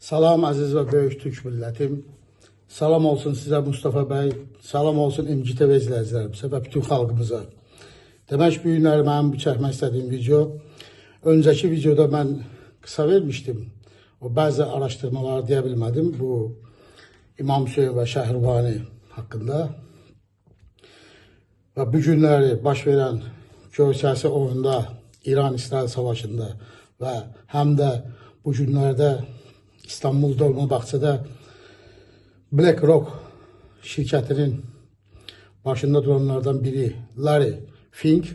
Salam əziz və böyük Türk millətim. Salam olsun sizə Mustafa bəy. Salam olsun MGTV izləyicilərimizə və bütün xalqımıza. Demək, bu günləri mənim bu çəkmək istədiyim video. Öncəki videoda mən qısa vermişdim. O bəzi araşdırmaları deyə bilmədim. Bu İmam Hüseyin və Şəhrubani haqqında. Və bu günləri baş verən geosiyasi oyunda, İran-İsrail savaşında və həm də bu günlərdə İstanbul Dolma Bağçada BlackRock şirkətinin başında duranlardan biri Larry Fink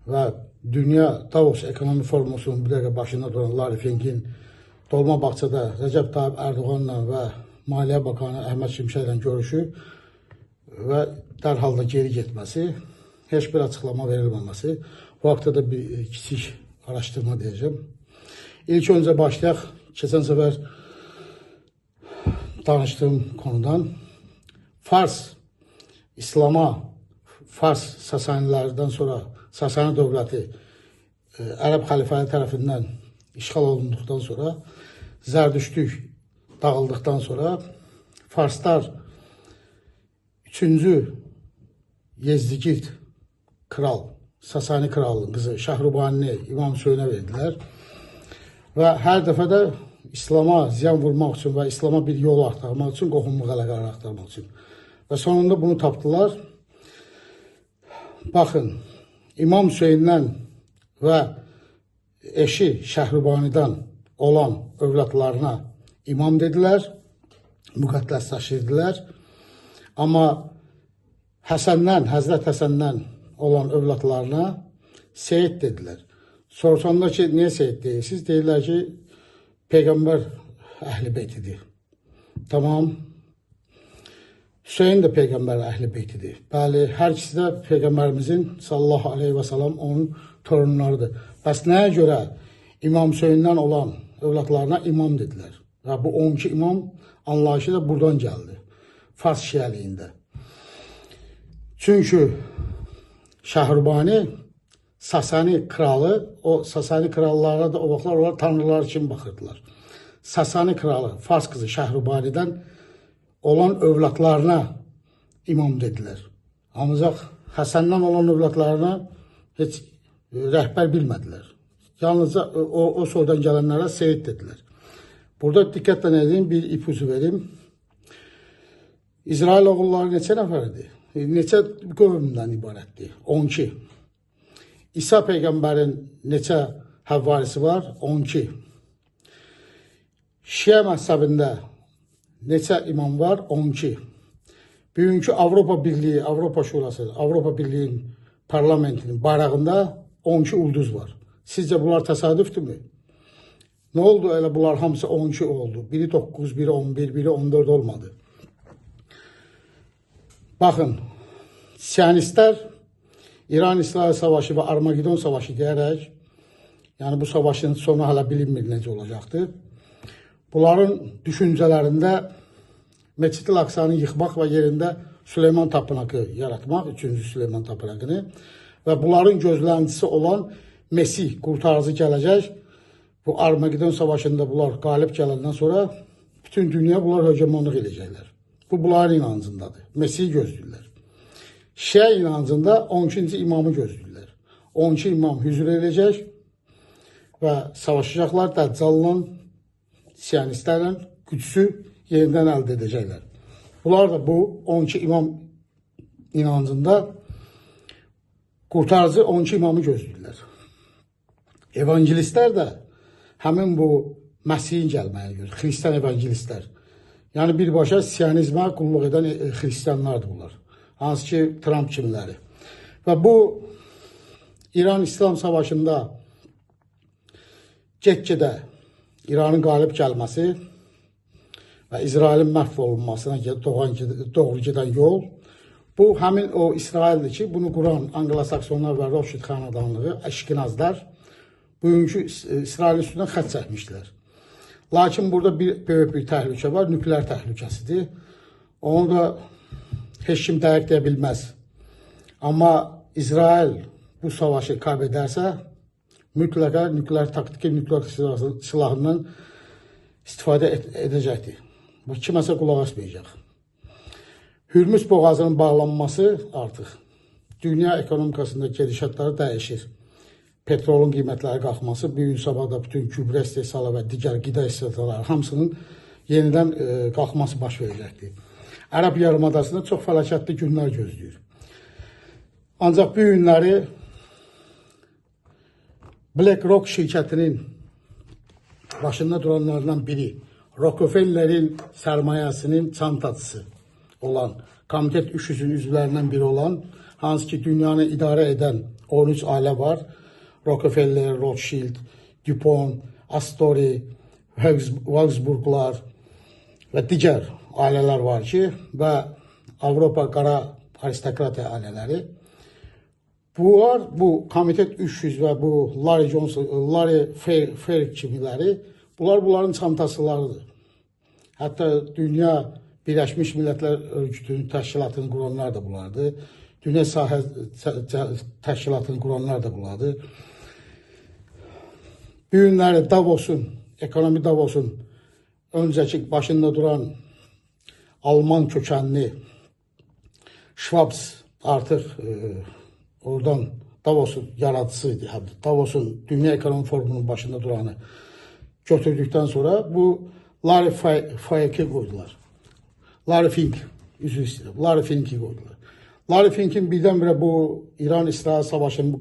və Dünya Davos Ekonomi Forumusunun bir dəqiqə başında duran Larry Fink'in Dolma Bağçada Recep Tayyip Erdoğan'la və Maliyyə Bakanı Əhməd Şimşəklə görüşü və dərhal da geri getməsi, heç bir açıqlama verilməməsi. Bu haqda da bir kiçik araşdırma deyəcəm. İlk öncə başlayaq. Keçən səfər danışdığım konudan Fars, İslama, Fars Sasanilərdən sonra Sasani dövləti Ərəb xəlifələri tərəfindən işğal olunduqdan sonra, Zərdüştlük dağıldıqdan sonra Farslar 3-cü Yezdigirt kral, Sasani kralının qızı Şəhrubani İmam Hüseyinə verdilər. Və hər dəfə də İslama ziyan vurmaq üçün və İslama bir yol axtarmaq üçün, qohumluq əlaqələri axtarmaq üçün. Və sonunda bunu tapdılar. Baxın, İmam Hüseyindən və eşi Şəhrubanidən olan övladlarına imam dedilər, müqəddəsləşdirdilər. Amma Həsəndən, Həzrət Həsəndən olan övladlarına Seyid dedilər. Soruşanda ki, niyə Seyid deyirsiniz? Deyirlər ki, Peyğəmbər əhl-i beytidir. Tamam. Hüseyin də Peyğəmbər əhl-i beytidir. Bəli, hər ikisi də Peyğəmbərimizin sallallahu aleyhi və salam onun torunlarıdır. Bəs nəyə görə İmam Hüseyindən olan övladlarına imam dedilər? Və bu 12 imam anlayışı da buradan gəldi. Fars şiəliyində. Çünki Şəhrubani Sasani kralı, o Sasani krallara da o vaxtlar onlar tanrılar kimi baxırdılar. Sasani kralı, Fars qızı Şəhrubanidən olan övladlarına imam dedilər. Ancaq Həsəndən olan övladlarına heç rəhbər bilmədilər. Yalnızca o soydan gələnlərə Seyid dedilər. Burada diqqətlə edin, bir ipucu verim. İsrail oğulları neçə nəfərdir? Neçə qövmdən ibarətdir? 12. İsa Peyğəmbərin neçə həvvarisi var? 12. Şiə məzhəbində neçə imam var? 12. Bugünkü Avropa Birliyi, Avropa Şurası, Avropa Birliyi'nin parlamentinin bayrağında 12 ulduz var. Sizcə bunlar təsadüfdürmü? Nə oldu? Elə bunlar hamısı 12 oldu. Biri 9, biri 11, biri 14 olmadı. Baxın, Siyonistlər İran-İsrail savaşı və Armagedon savaşı deyərək, yəni bu savaşın sonu hələ bilinmir necə olacaqdır. Bunların düşüncələrində Məscid-i Əqsanı yıxmaq və yerində Süleyman tapınaqı yaratmaq, 3-cü Süleyman tapınaqını və bunların gözləntisi olan Mesih, qurtarıcı gələcək. Bu Armagedon savaşında bunlar qalib gələndən sonra bütün dünya bunlar högemonluq edəcəklər. Bu bunların inancındadır. Mesih'i gözləyirlər. Şiə inancında 12-ci imamı gözləyirlər. 12 imam hüzur edəcək və savaşacaqlar Dəccalla, Siyonistlərlə gücsü yerindən əldə edəcəklər. Bunlar da bu 12 imam inancında qurtarıcı 12 imamı gözləyirlər. Evangelistlər də həmin bu Məsihin gəlməyə görə, xristiyan evangelistlər. Yəni birbaşa Siyonizmə qulluq edən xristiyanlardır bunlar. Hansı ki, Trump kimləri. Və bu İran-İslam savaşında get-gedə İranın qalib gəlməsi və İsrailin məhv olunmasına doğru gedən yol, bu həmin o İsraildir ki, bunu quran Anglo-Saksonlar və Rothschild xanədanlığı, Əşkinazlar bugünkü İsrail üstündən xət çəkmişdilər. Lakin burada böyük bir təhlükə var, nükleer təhlükəsidir. Onu da heç kim dəqiq deyə bilməz. Amma İsrail bu savaşı kaybedersə, mütləqa nükleer taktiki nükleer silahından istifadə edəcəkdir. Bu kiməsə qulaq asmayacaq. Hürmüz boğazının bağlanması artıq dünya ekonomikasında gedişatları dəyişir. Petrolun qiymətləri qalxması, bu gün sabahda bütün gübrə istehsalı və digər qida istehsaları hamısının yenidən qalxması baş verəcəkdir. Ərəb yarımadasında çox fəlakətli günlər gözləyir. Ancaq bu günləri BlackRock şirkətinin başında duranlardan biri, Rockefeller'in sərmayəsinin çantaçısı olan, Komitet 300'ün üzvlərindən biri olan, hansı ki dünyanı idarə edən 13 ailə var. Rockefeller, Rothschild, DuPont, Astori, Wolfsburglar və digər ailələr var ki, və Avropa qara aristokratiya ailələri. Bunlar, bu Komitet 300 və bu Larry Fink kimiləri, bunların çantasılarıdır. Hətta Dünya Birləşmiş Millətlər Örgütünün təşkilatını quranlar da bunlardır. Dünya Sahə Təşkilatını quranlar da bunlardır. Bu günləri Davos'un, ekonomi Davos'un öncəki başında duran Alman kökənli Schwabs artıq oradan Davos'un yaradıcısıydı. Davos'un Dünya Ekonomi Forumunun başında duranı götürdükten sonra bu Larry Fink'i koydular. Larry Fink, üzr istəyirəm, Larry Fink'i koydular. Larry Fink'in birdən-birə bu İran-İsrail savaşının bu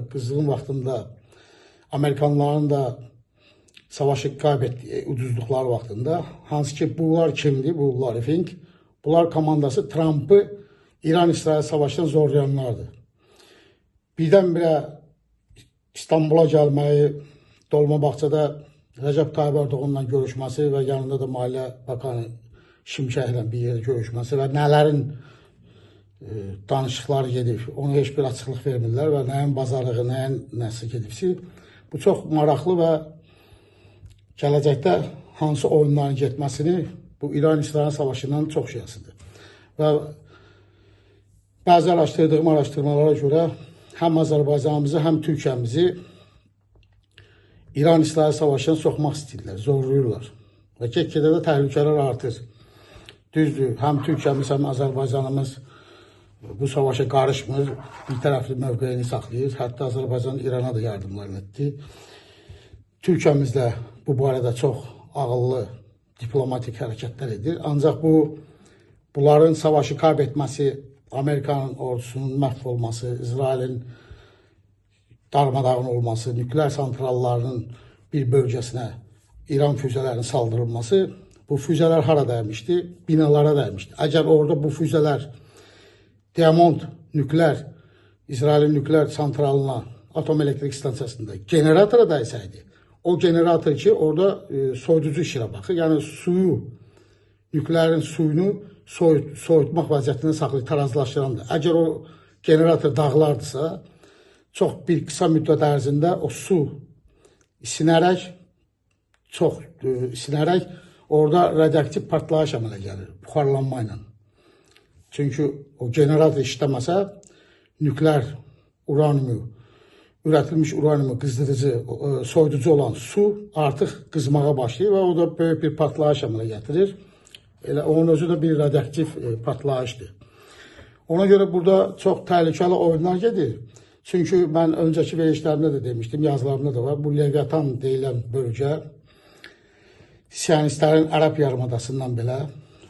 qızğın vaxtında Amerikanların da savaşı kaybettiği ucuzluqları vaxtında, hansı ki bunlar kimdir, bu Larry Fink? Bunlar komandası Trump'ı İran-İsrail savaşından zorlayanlardır. Birdən-birə İstanbul'a gəlməyi, Dolmabağçada Recep Tayyip Erdoğan'la görüşməsi və yanında da Maliyyə Bakanı Şimşəklə bir yerdə görüşməsi və nələrin danışıqları gedib, onu heç bir açıqlıq vermirlər və nəyin bazarlığı, nəyin nəsi gedibsi. Bu çox maraqlı və gələcəkdə hansı oyunların getməsini bu İran-İsrail savaşından çox şeyəsidir. Və bəzi araşdırmalara görə həm Azərbaycanımızı, həm Türkiyəmizi İran-İsrail savaşına soxmaq istəyirlər, zorluyurlar. Və get-gedə də təhlükələr artır. Düzdür, həm Türkiyəmiz, həm Azərbaycanımız bu savaşa qarışmır, bir tərəfli mövqeyini saxlayır. Hətta Azərbaycan İrana da yardımlarını etdi. Türkiyəmiz də bu barədə çox ağıllı diplomatik hərəkətlər edir. Ancaq bunların savaşı kaybetməsi, Amerikanın ordusunun məhv olması, İsrailin darmadağın olması, nükleer santrallarının bir bölgesine İran füzelerinin saldırılması, bu füzeler hara dəymişdi? Binalara dəymişdi. Əgər orada bu füzeler Diamond İsrailin nükleer santralına, atom elektrik stansiyasında generatora dəysəydi, o generator ki orada soyuducu işine baxır. Yani nükleerin suyunu soyutmaq vəziyyətində saxlayır, tarazlaşdırandır. Əgər o generator dağlardısa, çox bir kısa müddət ərzində o su isinərək orada radioaktiv partlayış əmələ gəlir, buxarlanma ilə. Çünki o generator işləməsə, nükleer üretilmiş uranyumu qızdırıcı, soyuducu olan su artıq qızmağa başlayır və o da böyük bir partlayış əmələ gətirir. Elə onun özü də bir radioaktiv partlayışdır. Ona görə burada çox təhlükəli oyunlar gedir. Çünki mən öncəki verişlərimdə də demişdim, yazılarımda da var. Bu Leviatan deyilən bölgə Siyonistlərin Ərəb yarımadasından belə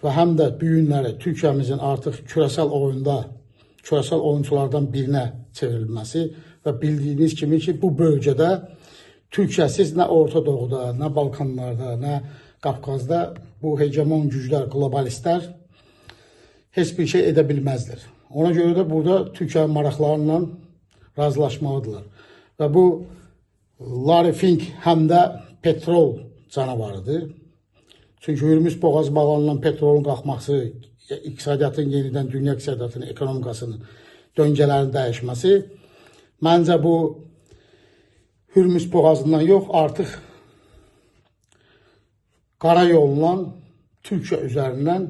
və həm də bu günləri Türkiyəmizin artıq küresel oyunculardan birinə çevrilməsi və bildiyiniz kimi ki, bu bölgədə Türkiyəsiz nə Orta Doğuda, nə Balkanlarda, nə Qafqazda bu hegemon güclər, globalistlər heç bir şey edə bilməzlər. Ona görə də burada Türkiyə maraqlarından razılaşmalıdırlar. Və bu Larry Fink həm də petrol canavarıdır. Çünki Hürmüz boğaz bağlanılan petrolun qalxması, iqtisadiyyatın yenidən dünya iqtisadiyyatının, ekonomikasının döngələrinin dəyişməsi, məncə bu Hürmüz boğazından yox, artıq qara yolla Türkiyə üzərindən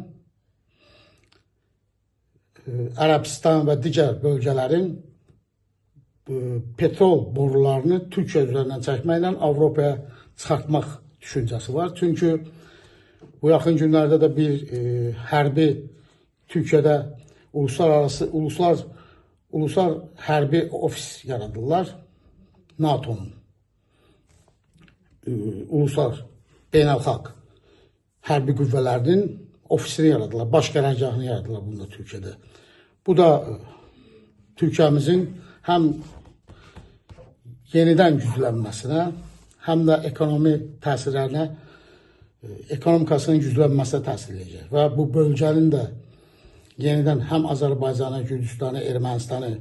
Ərəbistan və digər bölgələrin petrol borularını Türkiyə üzərindən çəkməklə Avropaya çıxartmaq düşüncəsi var. Çünki bu yaxın günlərdə də bir hərbi Türkiyədə ulusal hərbi ofis yaradırlar. NATO'nun ulusal beynəlxalq hərbi qüvvələrinin ofisini yaradırlar. Baş qərargahını yaradırlar bunda Türkiyədə. Bu da Türkiyəmizin həm yenidən güclənməsinə, həm də ekonomi təsirlərinə, ekonomikasının güclənməsinə təsir edəcək. Və bu bölgənin də yenidən həm Azərbaycanı, Gürcüstanı, Ermənistanı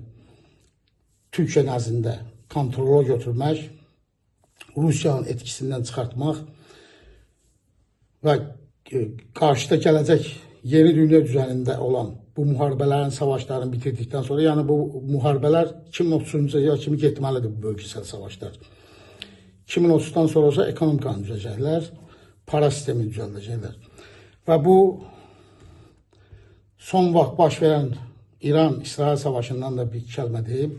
Türkiyə nəzdində kontrola götürmək, Rusiyanın etkisindən çıxartmaq və qarşıda gələcək yeni dünya düzənində olan bu müharibələrin, savaşların bitirdikdən sonra, yəni bu müharibələr 2030-cu ilə kimi getməlidir bu bölgesel savaşlar. 2030-dan sonra olsa ekonomikanı düzəcəklər, para sistemini düzəldəcəklər. Və bu son vaxt baş verən İran-İsrail savaşından da bir kəlmə deyim.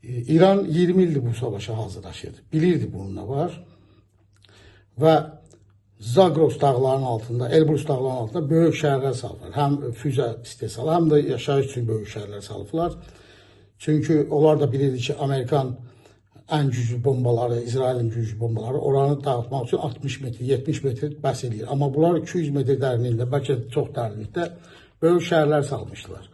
İran 20 ildir bu savaşa hazırlaşır. Bilirdi bunun ne var. Və Zagros dağlarının altında, Elbrus dağlarının altında böyük şəhərlər salıblar. Həm füzə istehsalı, həm də yaşayış üçün böyük şəhərlər salıblar. Çünki onlar da bilirdi ki, Amerikan ən güclü bombaları, İsrailin güclü bombaları oranı dağıtmaq üçün 60 metr, 70 metr bəhs edir. Amma bunlar 200 metr dərinliyində, bəlkə çox dərinlikdə böyük şəhərlər salmışdılar.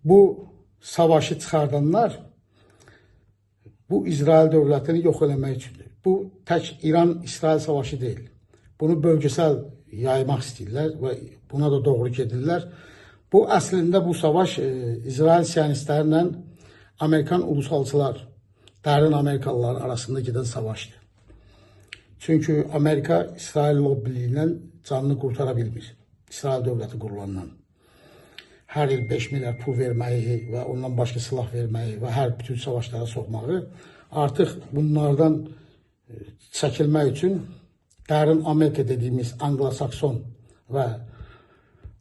Bu savaşı çıxardanlar bu İsrail dövlətini yox eləmək üçündür. Bu tək İran-İsrail savaşı deyil. Bunu bölgesel yaymaq istəyirlər və buna da doğru gedirlər. Bu əslində bu savaş İsrail siyonistlərlə Amerikan ulusalçılar, dərin Amerikalılar arasında gedən savaşdır. Çünki Amerika İsrail lobbiliyindən canını qurtara bilmir. İsrail dövləti qurulandan. Hər il 5 milyar pul verməyi və ondan başqa silah verməyi və hər bütün savaşlara soxmağı artıq bunlardan çəkilmək üçün dərin Amerika dediyimiz Anglo-Sakson və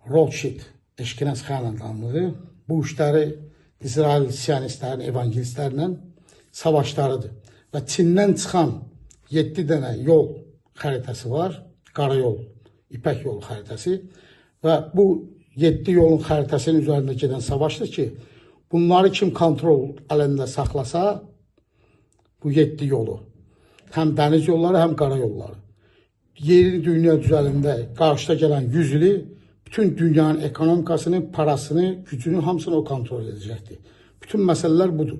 Rothschild eşkinəz xanədanlığı bu işləri İsrail siyonistlərin, evangelistlərlə savaşlarıdır. Və Çindən çıxan 7 dənə yol xəritəsi var, qarayol, İpək yolu xəritəsi və bu 7 yolun xəritəsinin üzərində gedən savaşdır ki, bunları kim kontrol əlində saxlasa, bu 7 yolu, həm dəniz yolları, həm qara yolları, yeni dünya düzəlində qarşıda gələn 100 ili bütün dünyanın ekonomikasını, parasını, gücünü hamısını o kontrol edəcəkdir. Bütün məsələlər budur.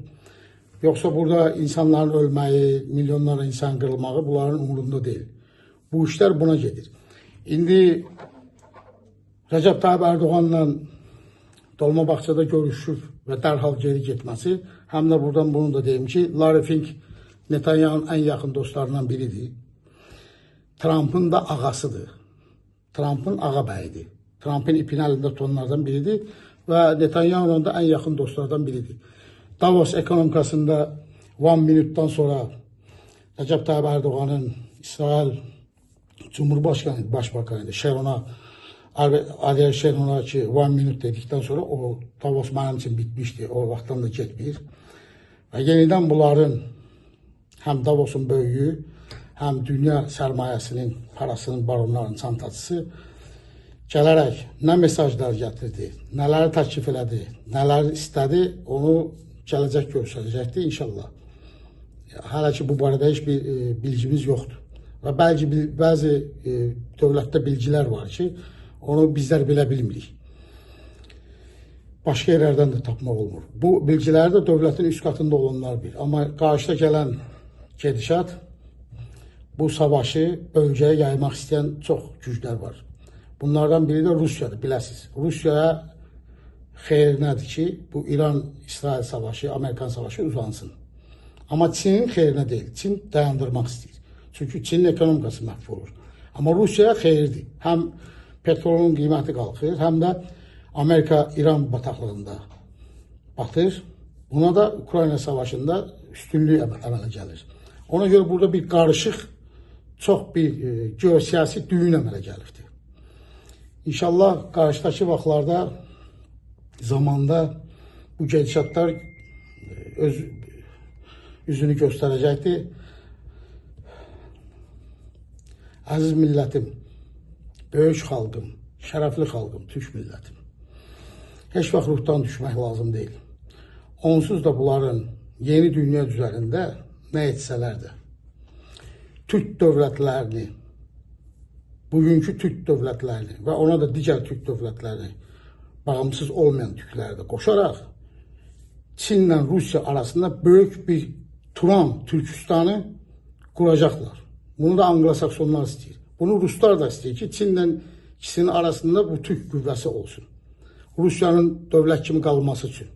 Yoxsa burada insanların ölməyi, milyonlarla insan qırılmağı bunların umurunda deyil. Bu işlər buna gedir. İndi Recep Tayyip Erdoğan'la Dolmabahçe'de görüşür ve dərhal geri getməsi, həm də buradan bunu da deyim ki, Larry Fink Netanyahu'nun en yakın dostlarından biridir. Trump'ın da ağasıdır. Trump'ın ağa bəyidir. Trump'ın ipin əlində tutanlardan biridir və Netanyahu'nun da en yakın dostlardan biridir. Davos ekonomikasında 1 minuttan sonra Recep Tayyip Erdoğan'ın İsrail Cumhurbaşkanı, Başbakanı Sharon'a Ariel Sharon'a ki 1 minut dedikten sonra o Davos mənim için bitmişti. O vaxtdan da getmir. Və yenidən bunların həm Davos'un böyüyü, həm dünya sərmayəsinin, parasının, baronların çantacısı gələrək nə mesajlar gətirdi, nələri təklif elədi, nələri istədi, onu gələcək göstərəcəkdir inşallah. Hələ ki bu barədə heç bir bilgimiz yoxdur. Və bəzi dövlətdə bilgilər var ki, onu bizlər bilə bilmirik. Başqa yerlərdən də tapmaq olmur. Bu bilgiləri də dövlətin üst qatında olanlar bilir. Amma qarşıda gələn gedişat bu savaşı bölgəyə yaymaq istəyən çox güclər var. Bunlardan biri də Rusiyadır, biləsiniz. Rusiyaya xeyrinədir ki, bu İran-İsrail savaşı, Amerikan savaşı uzansın. Amma Çinin xeyrinə deyil. Çin dayandırmaq istəyir. Çünki Çinin ekonomikası məhv olur. Amma Rusiyaya xeyirdir. Həm petrolun qiyməti qalxır, həm də Amerika İran bataqlığında batır. Buna da Ukrayna savaşında üstünlük əmələ gəlir. Ona görə burada bir qarışıq, çox bir geosiyasi düyün əmələ gəlibdir. İnşallah qarşıdakı vaxtlarda, zamanda bu gedişatlar üzünü göstərəcəkdir. Əziz millətim, böyük xalqım, şərəfli xalqım, türk millətim. Heç vaxt ruhdan düşmək lazım deyil. Onsuz da bunların yeni dünya üzərində nə etsələr də, Türk dövlətlərini, bugünkü Türk dövlətlərini və ona da digər Türk dövlətlərini, bağımsız olmayan Türkləri də qoşaraq, Çinlə Rusiya arasında böyük bir Turan Türkistanı quracaqlar. Bunu da Anglo-Saksonlar istəyir. Bunu Ruslar da istəyir ki, Çinlə ikisinin arasında bu Türk qüvvəsi olsun. Rusiyanın dövlət kimi qalması üçün.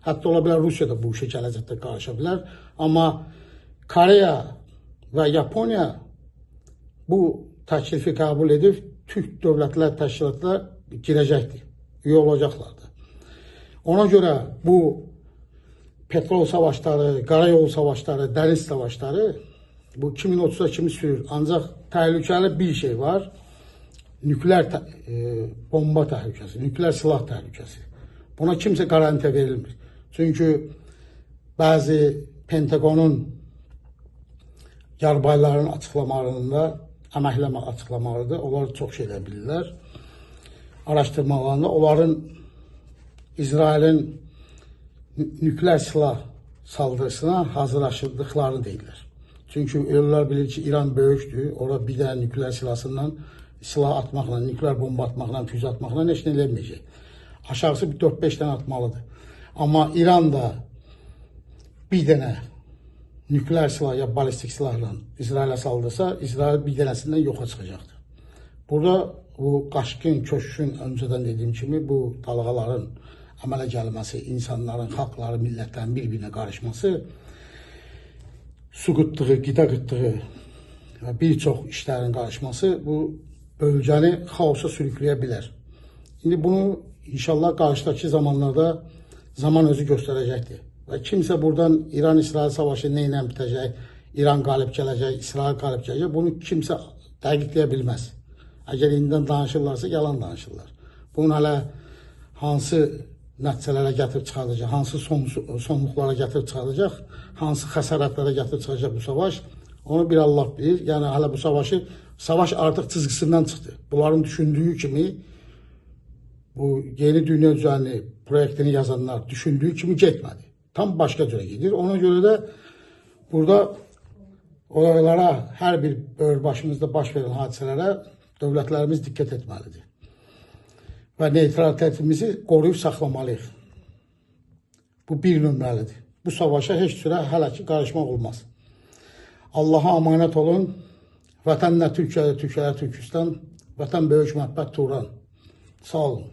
Hətta ola bilər Rusiya da bu işə gələcəkdə qarışa bilər. Amma Koreya və Yaponiya bu təklifi qəbul edib Türk dövlətlər, təşkilatlar girəcəkdir. Üyə olacaqlardır. Ona görə bu petrol savaşları, qarayol savaşları, dəniz savaşları bu 2030'a kimi sürür. Ancaq təhlükəli bir şey var. Nükleer bomba təhlükəsi, nükleer silah təhlükəsi. Buna kimsə garantiya verilmir. Çünki bəzi Pentagonun yarbayların açıqlamalarında, əməkləmə açıqlamalarında onlar çox şeylər bilirlər. Araşdırmalarında onların İsrailin nükleer silah saldırısına hazırlaşırdıqlarını deyirlər. Çünki onlar bilir ki, İran böyükdür. Orada bir dənə nükleer silahsından silah atmaqla, nükleer bomba atmaqla, füze atmaqla heç nə eləməyəcək. Aşağısı bir 4-5 dənə atmalıdır. Amma İran da bir dənə nükleer silah ya balistik silahla İsrail'e saldırsa, İsrail bir dənəsindən yoxa çıxacaqdır. Burada bu qaşqın, köşkün öncədən dediyim kimi bu dalğaların əmələ gəlməsi, insanların, xalqların, millətlərin bir-birinə qarışması, su qıtlığı, qida qıtlığı və bir çox işlərin qarışması bu bölgəni xaosa sürükləyə bilər. İndi bunu inşallah qarşıdakı zamanlarda zaman özü göstərəcəkdir. Və kimsə buradan İran-İsrail savaşı nə ilə bitəcək, İran qalib gələcək, İsrail qalib gələcək, bunu kimsə dəqiqləyə bilməz. Əgər indidən danışırlarsa, yalan danışırlar. Bunun hələ hansı nəticələrə gətirib çıxardacaq, hansı sonluqlara gətirib çıxardacaq, hansı xəsarətlərə gətirib çıxacaq bu savaş, onu bir Allah bilir. Yəni hələ bu savaş artıq çizgisindən çıxdı. Bunların düşündüyü kimi, bu yeni dünya düzəni proyektini yazanlar düşündüyü kimi getmədi. Tam başqa cürə gedir. Ona görə də burada olaylara, hər bir başımızda baş verən hadisələrə dövlətlərimiz diqqət etməlidir. Və neytralitetimizi qoruyub saxlamalıyıq. Bu bir nömrəlidir. Bu savaşa heç cürə hələ ki qarışmaq olmaz. Allah'a amanət olun. Vətən nə Türkiyə, Türkistan, vətən böyük məhəbbət Turan. Sağ olun.